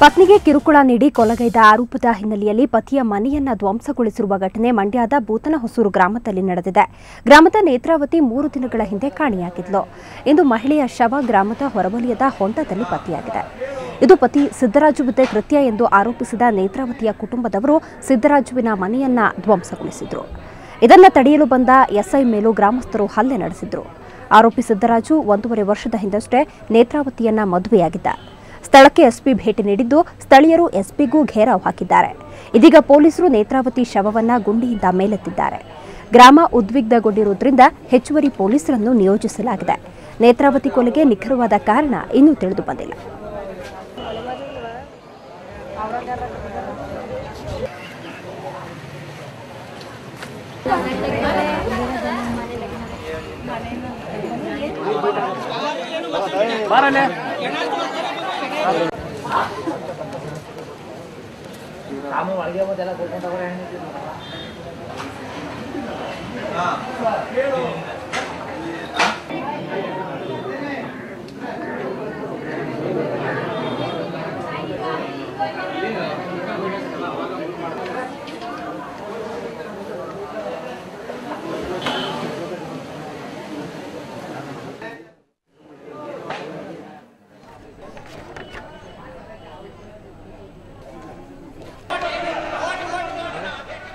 ಪತ್ನಿಗೆ ಕಿರುಕುಳ ನೀಡಿ ಕೊಲೆಗೈದ ಆರೋಪದ ಹಿನ್ನೆಲೆಯಲ್ಲಿ ಪತಿಯ ಮನೆಯನ್ನ ಧ್ವಂಸಗೊಳಿಸಿರುವ ಘಟನೆ ಮಂಡ್ಯದ ಬೂತನಹೊಸೂರು ಗ್ರಾಮದಲ್ಲಿ ನಡೆದಿದೆ. ಗ್ರಾಮದ ನೇತ್ರಾವತಿ 3 ದಿನಗಳ ಹಿಂದೆ ಕಾಣೆಯಾಗಿದ್ಲು. ಇಂದು ಮಹಿಳೆಯ ಶವ ಗ್ರಾಮದ ಹೊರವಲಯದ ಹೊಂಡದಲ್ಲಿ ಪತ್ತೆಯಾಗಿದೆ. ಇದು ಪತಿ ಸಿದ್ದರಾಜುವಿನ ಕೃತ್ಯ ಎಂದು ಆರೋಪಿಸಿದ ನೇತ್ರಾವತಿಯ ಕುಟುಂಬದವರು ಸಿದ್ದರಾಜುವಿನ ಮನೆಯನ್ನ ಧ್ವಂಸಗೊಳಿಸಿದ್ರು. ಇದನ್ನ ತಡೆಯಲು ಬಂದ ಎಸ್ಐ ಮೇಲೂ ಗ್ರಾಮಸ್ಥರು ಹಲ್ಲೆ ನಡೆಸಿದ್ರು. ಆರೋಪಿ ಸಿದ್ದರಾಜು 1.5 ವರ್ಷದ ಹಿಂದಷ್ಟೇ ನೇತ್ರಾವತಿಯನ್ನ ಮದುವೆಯಾಗಿದ್ದ. ಸ್ಥಳಕ್ಕೆ ಎಸ್ಪಿ ಭೇಟಿ ನೀಡಿದ್ದು ಸ್ಥಳೀಯರು ಎಸ್ಪಿಗೂ ಘೇರಾವ್ ಹಾಕಿದ್ದಾರೆ. ಇದೀಗ ಪೊಲೀಸರು ನೇತ್ರಾವತಿ ಶವವನ್ನ ಗುಂಡಿಯಿಂದ ಮೇಲೆತ್ತಿದ್ದಾರೆ. ಗ್ರಾಮ ಉದ್ವಿಗ್ನಗೊಂಡಿರುವುದರಿಂದ ಹೆಚ್ಚುವರಿ ಪೊಲೀಸರನ್ನು ನಿಯೋಜಿಸಲಾಗಿದೆ. ನೇತ್ರಾವತಿ ಕೊಲೆಗೆ ನಿಖರವಾದ ಕಾರಣ ಇನ್ನೂ ತಿಳಿದು ಬಂದಿಲ್ಲ.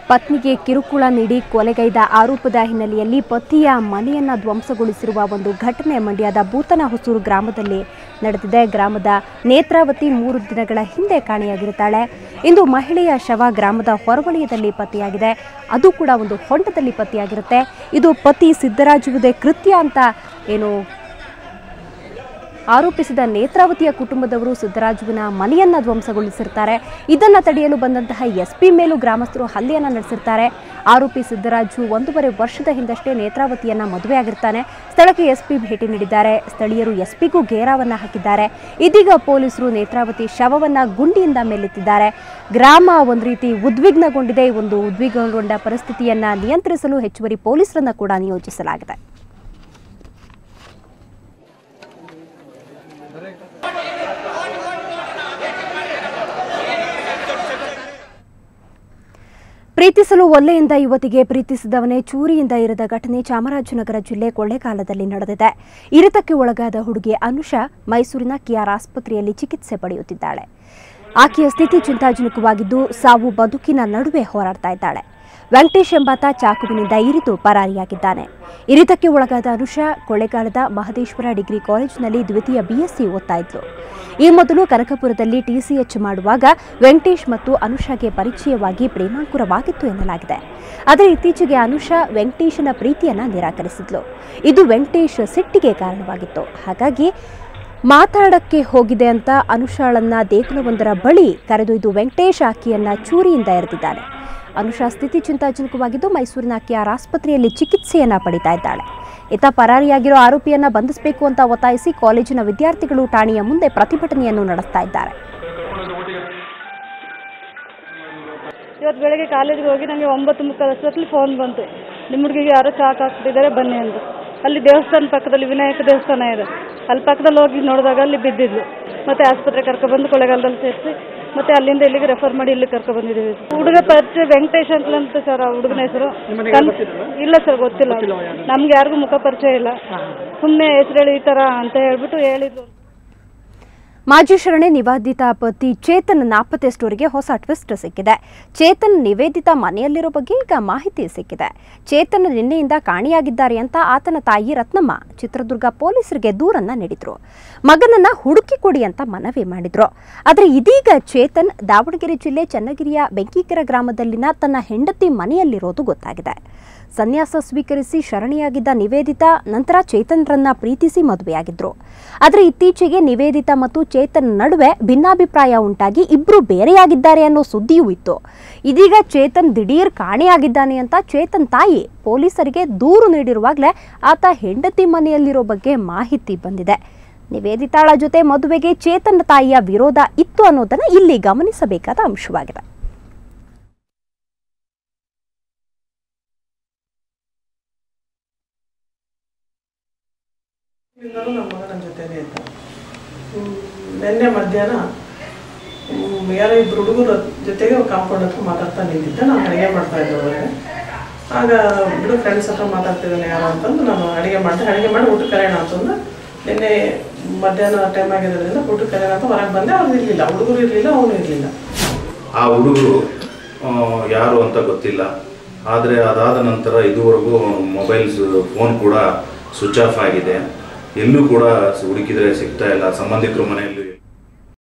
ಪತ್ನಿಗೆ ಕಿರುಕುಳ ನೀಡಿ ಕೊಲೆಗೈದ ಆರೋಪದ ಹಿನ್ನೆಲೆಯಲ್ಲಿ ಪತಿಯ ಮನೆಯನ್ನ ಧ್ವಂಸಗೊಳಿಸಿರುವ ಒಂದು ಘಟನೆ ಮಂಡ್ಯದ ಬೂತನಹೊಸೂರು ಗ್ರಾಮದಲ್ಲಿ ನಡೆದಿದೆ. ಗ್ರಾಮದ ನೇತ್ರಾವತಿ 3 ದಿನಗಳ ಹಿಂದೆ ಕಾಣೆಯಾಗಿರುತ್ತಾಳೆ. ಇಂದು ಮಹಿಳೆಯ ಶವ ಗ್ರಾಮದ ಹೊರವಲಯದಲ್ಲಿ ಪತ್ತೆಯಾಗಿದೆ. ಅದು ಕೂಡ ಒಂದು ಹೊಂಡದಲ್ಲಿ ಪತ್ತೆಯಾಗಿರುತ್ತೆ. ಇದು ಪತಿ ಸಿದ್ದರಾಜುವಿನ ಕೃತ್ಯ ಅಂತ ಆರೋಪಿಸಿದ ನೇತ್ರಾವತಿಯ ಕುಟುಂಬದವರು ಸಿದ್ದರಾಜುವಿನ ಮನೆಯನ್ನ ಧ್ವಂಸಗೊಳಿಸಿರ್ತಾರೆ. ಇದನ್ನು ತಡೆಯಲು ಬಂದಂತಹ ಎಸ್ಪಿ ಮೇಲೂ ಗ್ರಾಮಸ್ಥರು ಹಲ್ಲೆಯನ್ನ ನಡೆಸಿರ್ತಾರೆ. ಆರೋಪಿ ಸಿದ್ದರಾಜು 1.5 ವರ್ಷದ ಹಿಂದಷ್ಟೇ ನೇತ್ರಾವತಿಯನ್ನ ಮದುವೆಯಾಗಿರ್ತಾನೆ. ಸ್ಥಳಕ್ಕೆ ಎಸ್ಪಿ ಭೇಟಿ ನೀಡಿದ್ದಾರೆ. ಸ್ಥಳೀಯರು ಎಸ್ಪಿಗೂ ಘೇರಾವನ್ನ ಹಾಕಿದ್ದಾರೆ. ಇದೀಗ ಪೊಲೀಸರು ನೇತ್ರಾವತಿ ಶವವನ್ನ ಗುಂಡಿಯಿಂದ ಮೇಲೆತ್ತಿದ್ದಾರೆ. ಗ್ರಾಮ ಒಂದು ರೀತಿ ಉದ್ವಿಗ್ನಗೊಂಡಿದೆ. ಒಂದು ಉದ್ವಿಗ್ನಗೊಂಡ ಪರಿಸ್ಥಿತಿಯನ್ನ ನಿಯಂತ್ರಿಸಲು ಹೆಚ್ಚುವರಿ ಪೊಲೀಸರನ್ನ ಕೂಡ ನಿಯೋಜಿಸಲಾಗಿದೆ. ಪ್ರೀತಿಸಲು ಒಲ್ಲೆಯಿಂದ ಯುವತಿಗೆ ಪ್ರೀತಿಸಿದವನೇ ಚೂರಿಯಿಂದ ಇರಿದ ಘಟನೆ ಚಾಮರಾಜನಗರ ಜಿಲ್ಲೆ ಕೊಳ್ಳೇಗಾಲದಲ್ಲಿ ನಡೆದಿದೆ. ಇರಿತಕ್ಕೆ ಒಳಗಾದ ಹುಡುಗಿ ಅನುಷಾ ಮೈಸೂರಿನ ಕೆಆರ್ ಆಸ್ಪತ್ರೆಯಲ್ಲಿ ಚಿಕಿತ್ಸೆ ಪಡೆಯುತ್ತಿದ್ದಾಳೆ. ಆಕೆಯ ಸ್ಥಿತಿ ಚಿಂತಾಜನಕವಾಗಿದ್ದು ಸಾವು ಬದುಕಿನ ನಡುವೆ ಹೋರಾಡ್ತಾ ಇದ್ದಾಳೆ. ವೆಂಕಟೇಶ್ ಎಂಬಾತ ಚಾಕುವಿನಿಂದ ಇರಿದು ಪರಾರಿಯಾಗಿದ್ದಾನೆ. ಇರಿತಕ್ಕೆ ಒಳಗಾದ ಅನುಷಾ ಕೊಳ್ಳೇಗಾಲದ ಮಹದೇಶ್ವರ ಡಿಗ್ರಿ ಕಾಲೇಜಿನಲ್ಲಿ ದ್ವಿತೀಯ ಬಿಎಸ್ಸಿ ಓದ್ತಾ ಇದ್ಲು. ಈ ಮೊದಲು ಕನಕಪುರದಲ್ಲಿ ಟಿಸಿಎಚ್ ಮಾಡುವಾಗ ವೆಂಕಟೇಶ್ ಮತ್ತು ಅನುಷಾಗೆ ಪರಿಚಯವಾಗಿ ಪ್ರೇಮಾಂಕುರವಾಗಿತ್ತು ಎನ್ನಲಾಗಿದೆ. ಆದರೆ ಇತ್ತೀಚೆಗೆ ಅನುಷಾ ವೆಂಕಟೇಶನ ಪ್ರೀತಿಯನ್ನ ನಿರಾಕರಿಸಿದ್ಲು. ಇದು ವೆಂಕಟೇಶ್ ಸಿಟ್ಟಿಗೆ ಕಾರಣವಾಗಿತ್ತು. ಹಾಗಾಗಿ ಮಾತಾಡಕ್ಕೆ ಹೋಗಿದೆ ಅಂತ ಅನುಷಾಳನ್ನ ದೇಗುಲವೊಂದರ ಬಳಿ ಕರೆದೊಯ್ದು ವೆಂಕಟೇಶ್ ಆಕೆಯನ್ನ ಚೂರಿಯಿಂದ ಎರೆದಿದ್ದಾನೆ. ಅನುಷಾ ಸ್ಥಿತಿ ಚಿಂತಾಜನಕವಾಗಿದ್ದು ಮೈಸೂರಿನ ಕೆಆರ್ ಆಸ್ಪತ್ರೆಯಲ್ಲಿ ಚಿಕಿತ್ಸೆಯನ್ನ ಪಡಿತಾ ಇದ್ದಾಳೆ. ಇತ್ತ ಪರಾರಿಯಾಗಿರೋ ಆರೋಪಿಯನ್ನ ಬಂಧಿಸಬೇಕು ಅಂತ ಒತ್ತಾಯಿಸಿ ಕಾಲೇಜಿನ ವಿದ್ಯಾರ್ಥಿಗಳು ಠಾಣೆಯ ಮುಂದೆ ಪ್ರತಿಭಟನೆಯನ್ನು ನಡೆಸ್ತಾ ಇದ್ದಾರೆ. ಇವತ್ತು ಬೆಳಗ್ಗೆ ಕಾಲೇಜಿಗೆ ಹೋಗಿ ನನಗೆ 9:30 ಫೋನ್ ಬಂತು, ನಿಮ್ಮ ಹುಡುಗಿಗೆ ಯಾರೋ ಚಾಕ್ ಹಾಕ್ತಿದ್ದಾರೆ ಬನ್ನಿ ಅಂತ. ಅಲ್ಲಿ ದೇವಸ್ಥಾನ ಪಕ್ಕದಲ್ಲಿ ವಿನಾಯಕ ದೇವಸ್ಥಾನ ಇದೆ, ಅಲ್ಲಿ ಪಕ್ಕದಲ್ಲಿ ಹೋಗಿ ನೋಡಿದಾಗ ಅಲ್ಲಿ ಬಿದ್ದಿದ್ಲು. ಮತ್ತೆ ಆಸ್ಪತ್ರೆ ಕರ್ಕೊಬಂದು ಕೊಳ್ಳೇಗಾಲದಲ್ಲಿ ಸೇರಿಸಿ ಮತ್ತೆ ಅಲ್ಲಿಂದ ಇಲ್ಲಿಗೆ ರೆಫರ್ ಮಾಡಿ ಇಲ್ಲಿ ಕರ್ಕೊ ಬಂದಿದ್ದೀವಿ. ಹುಡುಗ ಪರಿಚಯ ವೆಂಕಟೇಶ್ ಅಂತ ಸರ್, ಆ ಹುಡುಗನ ಹೆಸರು ಇಲ್ಲ ಸರ್, ಗೊತ್ತಿಲ್ಲ. ನಮ್ಗೆ ಯಾರಿಗೂ ಮುಖ ಪರಿಚಯ ಇಲ್ಲ. ಸುಮ್ಮನೆ ಹೆಸರು ಹೇಳಿ ಈ ತರ ಅಂತ ಹೇಳ್ಬಿಟ್ಟು ಹೇಳಿದ್ರು. ಮಾಜಿ ಶರಣೆ ನಿವೇದಿತಾ ಪತಿ ಚೇತನ್ ನಾಪತ್ತೆ ಸ್ಟೋರಿಗೆ ಹೊಸ ಟ್ವಿಸ್ಟ್ ಸಿಕ್ಕಿದೆ. ಚೇತನ್ ನಿವೇದಿತಾ ಮನೆಯಲ್ಲಿರೋ ಬಗ್ಗೆ ಈಗ ಮಾಹಿತಿ ಸಿಕ್ಕಿದೆ. ಚೇತನ್ ನಿನ್ನೆಯಿಂದ ಕಾಣೆಯಾಗಿದ್ದಾರೆ ಅಂತ ಆತನ ತಾಯಿ ರತ್ನಮ್ಮ ಚಿತ್ರದುರ್ಗ ಪೊಲೀಸರಿಗೆ ದೂರನ್ನ ನೀಡಿದ್ರು. ಮಗನನ್ನ ಹುಡುಕಿ ಕೊಡಿ ಅಂತ ಮನವಿ ಮಾಡಿದ್ರು. ಆದರೆ ಇದೀಗ ಚೇತನ್ ದಾವಣಗೆರೆ ಜಿಲ್ಲೆ ಚನ್ನಗಿರಿಯ ಬೆಂಕಿಕೆರೆ ಗ್ರಾಮದಲ್ಲಿನ ತನ್ನ ಹೆಂಡತಿ ಮನೆಯಲ್ಲಿರೋದು ಗೊತ್ತಾಗಿದೆ. ಸನ್ಯಾಸ ಸ್ವೀಕರಿಸಿ ಶರಣೆಯಾಗಿದ್ದ ನಿವೇದಿತಾ ನಂತರ ಚೇತನ್ರನ್ನ ಪ್ರೀತಿಸಿ ಮದುವೆಯಾಗಿದ್ರು. ಆದರೆ ಇತ್ತೀಚೆಗೆ ನಿವೇದಿತಾ ಮತ್ತು ಚೇತನ್ ನಡುವೆ ಭಿನ್ನಾಭಿಪ್ರಾಯ ಉಂಟಾಗಿ ಇಬ್ರು ಬೇರೆಯಾಗಿದ್ದಾರೆ ಅನ್ನೋ ಸುದ್ದಿಯೂ ಇತ್ತು. ಇದೀಗ ಚೇತನ್ ದಿಢೀರ್ ಕಾಣೆಯಾಗಿದ್ದಾನೆ ಅಂತ ಚೇತನ್ ತಾಯಿ ಪೊಲೀಸರಿಗೆ ದೂರು ನೀಡಿರುವಾಗಲೇ ಆತ ಹೆಂಡತಿ ಮನೆಯಲ್ಲಿರೋ ಬಗ್ಗೆ ಮಾಹಿತಿ ಬಂದಿದೆ. ನಿವೇದಿತಾಳ ಜೊತೆ ಮದುವೆಗೆ ಚೇತನ್ ತಾಯಿಯ ವಿರೋಧ ಇತ್ತು ಅನ್ನೋದನ್ನ ಇಲ್ಲಿ ಗಮನಿಸಬೇಕಾದ ಅಂಶವಾಗಿದೆ. ನಮ್ಮ ಮಗ ನನ್ನ ಜೊತೆನೇ ಇದ್ದ. ನಿನ್ನೆ ಮಧ್ಯಾಹ್ನ ಯಾರೋ ಇಬ್ಬರು ಹುಡುಗರ ಜೊತೆಗೆ ಕಾಂಪೌಂಡ್ ಹತ್ರ ಮಾತಾಡ್ತಾ ನಿಂತಿದ್ದೆ. ನಾನು ಅಡುಗೆ ಮಾಡ್ತಾ ಇದ್ದೆ ಒಳಗೆ. ಆಗ ಬಿಡು ಫ್ರೆಂಡ್ಸ್ ಹತ್ರ ಮಾತಾಡ್ತಿದ್ದಾನೆ ಯಾರೋ ಅಂತಂದು ನಾನು ಅಡುಗೆ ಮಾಡಿ ಊಟ ಕರೆಯೋಣ ಅಂತಂದು ನಿನ್ನೆ ಮಧ್ಯಾಹ್ನ ಟೈಮ್ ಆಗಿರೋದ್ರಿಂದ ಊಟ ಕರೆಯೋಣ ಅಂತ ಹೊರಗೆ ಬಂದೆ. ಅವ್ರು ಇರಲಿಲ್ಲ, ಹುಡುಗರು ಇರಲಿಲ್ಲ, ಅವನು ಇರಲಿಲ್ಲ. ಆ ಹುಡುಗರು ಯಾರು ಅಂತ ಗೊತ್ತಿಲ್ಲ. ಆದರೆ ಅದಾದ ನಂತರ ಇದುವರೆಗೂ ಮೊಬೈಲ್ಸ್ ಫೋನ್ ಕೂಡ ಸ್ವಿಚ್ ಆಫ್ ಆಗಿದೆ. ಎಲ್ಲೂ ಕೂಡ ಹುಡುಕಿದರೆ ಸಿಗ್ತಾ ಇಲ್ಲ. ಸಂಬಂಧಿಕರು ಮನೆಯಲ್ಲಿ